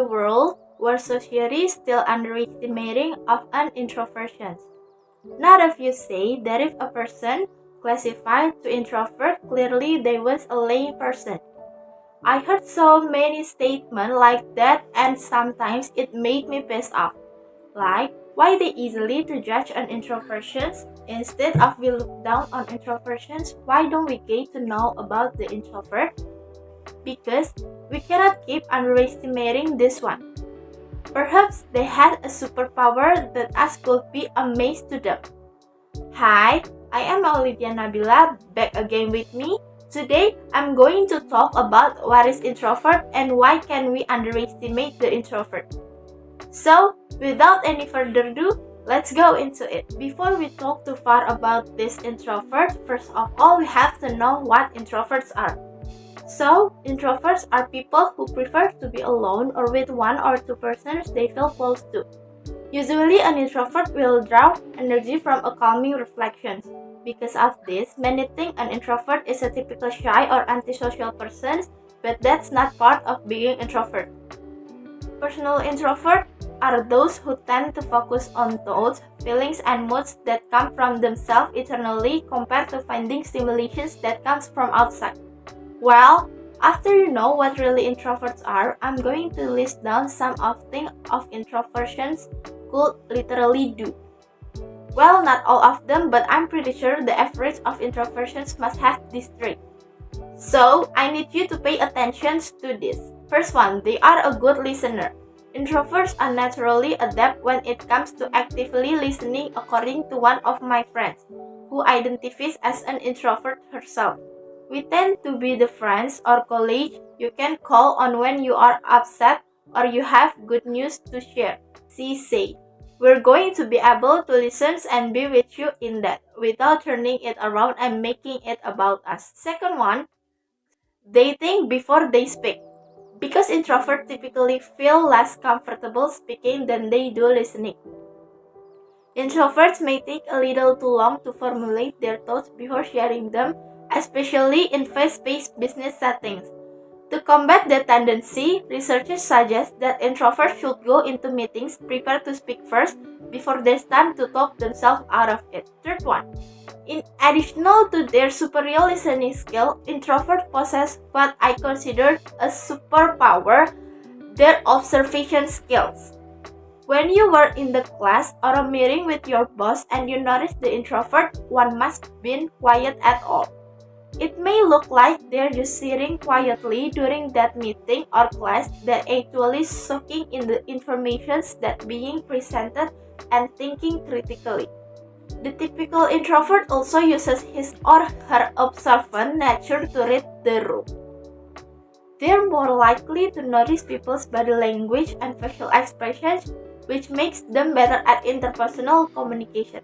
world where society is still underestimating of an introversion. Not if you say that if a person classified to introvert, clearly they was a lame person. I heard so many statements like that and sometimes it made me pissed off. Like, why they easily to judge on introversions instead of we look down on introversions? Why don't we get to know about the introvert? Because we cannot keep underestimating this one. Perhaps they had a superpower that us could be amazed to them. Hi, I am Olivia Nabila, back again with me. Today, I'm going to talk about what is introvert and why can we underestimate the introvert. So, without any further ado, let's go into it. Before we talk too far about this introvert, first of all, we have to know what introverts are. So, introverts are people who prefer to be alone or with one or two persons they feel close to. Usually, an introvert will draw energy from a calming reflections. Because of this, many think an introvert is a typical shy or antisocial person, but that's not part of being introvert. Personal introverts are those who tend to focus on thoughts, feelings, and moods that come from themselves internally compared to finding stimulations that comes from outside. Well, after you know what really introverts are, I'm going to list down some of things of introversions could literally do. Well, not all of them, but I'm pretty sure the average of introversions must have this trait. So, I need you to pay attention to this. First one, they are a good listener. Introverts are naturally adept when it comes to actively listening, according to one of my friends, who identifies as an introvert herself. We tend to be the friends or colleagues you can call on when you are upset or you have good news to share. She said, we're going to be able to listen and be with you in that, without turning it around and making it about us. Second one, they think before they speak. Because introverts typically feel less comfortable speaking than they do listening. Introverts may take a little too long to formulate their thoughts before sharing them, especially in face-to-face business settings. To combat that tendency, researchers suggest that introverts should go into meetings prepared to speak first before there's time to talk themselves out of it. Third one, in addition to their superior listening skill, introverts possess what I consider a superpower, their observation skills. When you were in the class or a meeting with your boss and you notice the introvert, one must be quiet at all. It may look like they're just sitting quietly during that meeting or class that actually soaking in the information that's being presented and thinking critically. The typical introvert also uses his or her observant nature to read the room. They're more likely to notice people's body language and facial expressions, which makes them better at interpersonal communication.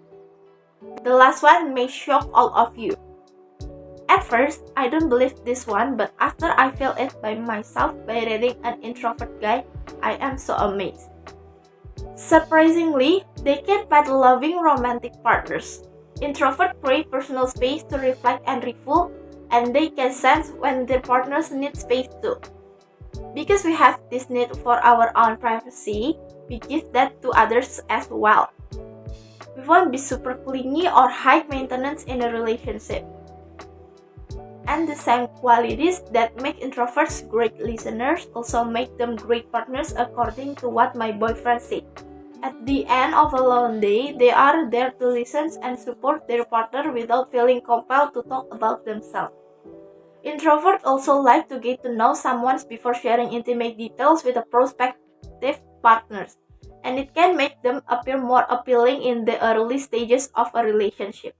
The last one may shock all of you. At first, I don't believe this one, but after I felt it by myself by reading an introvert guy, I am so amazed. Surprisingly, they can find loving romantic partners. Introverts crave personal space to reflect and refuel, and they can sense when their partners need space too. Because we have this need for our own privacy, we give that to others as well. We won't be super clingy or high maintenance in a relationship. And the same qualities that make introverts great listeners also make them great partners according to what my boyfriend said. At the end of a long day, they are there to listen and support their partner without feeling compelled to talk about themselves. Introverts also like to get to know someone before sharing intimate details with a prospective partners, and it can make them appear more appealing in the early stages of a relationship.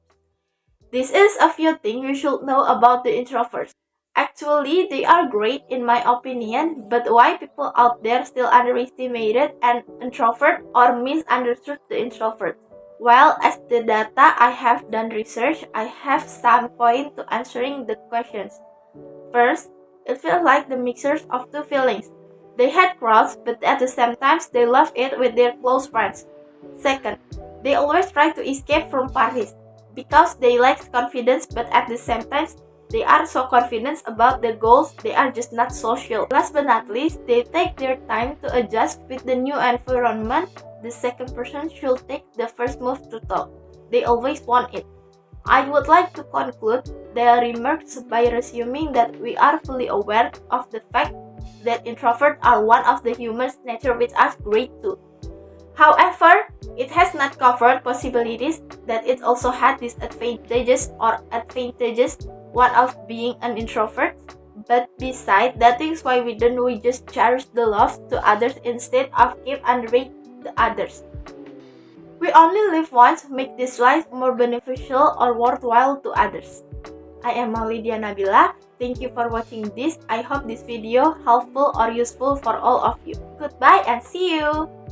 This is a few things you should know about the introverts. Actually, they are great in my opinion, but why people out there still underestimated an introvert or misunderstood the introvert? Well, as the data I have done research, I have some point to answering the questions. First, it feels like the mixture of two feelings. They hate crowds, but at the same time, they love it with their close friends. Second, they always try to escape from parties because they lack confidence, but at the same time, They are so confident about the goals, they are just not social. Last but not least, they take their time to adjust with the new environment. The second person should take the first move to talk. They always want it. I would like to conclude their remarks by resuming that we are fully aware of the fact that introverts are one of the human nature which are great too. However, it has not covered possibilities that it also had disadvantages or advantages, one of being an introvert. But besides, that is why we just cherish the love to others instead of keep underrate the others. We only live once, make this life more beneficial or worthwhile to others. I am Maulidia Nabila. Thank you for watching this. I hope this video helpful or useful for all of you. Goodbye and see you!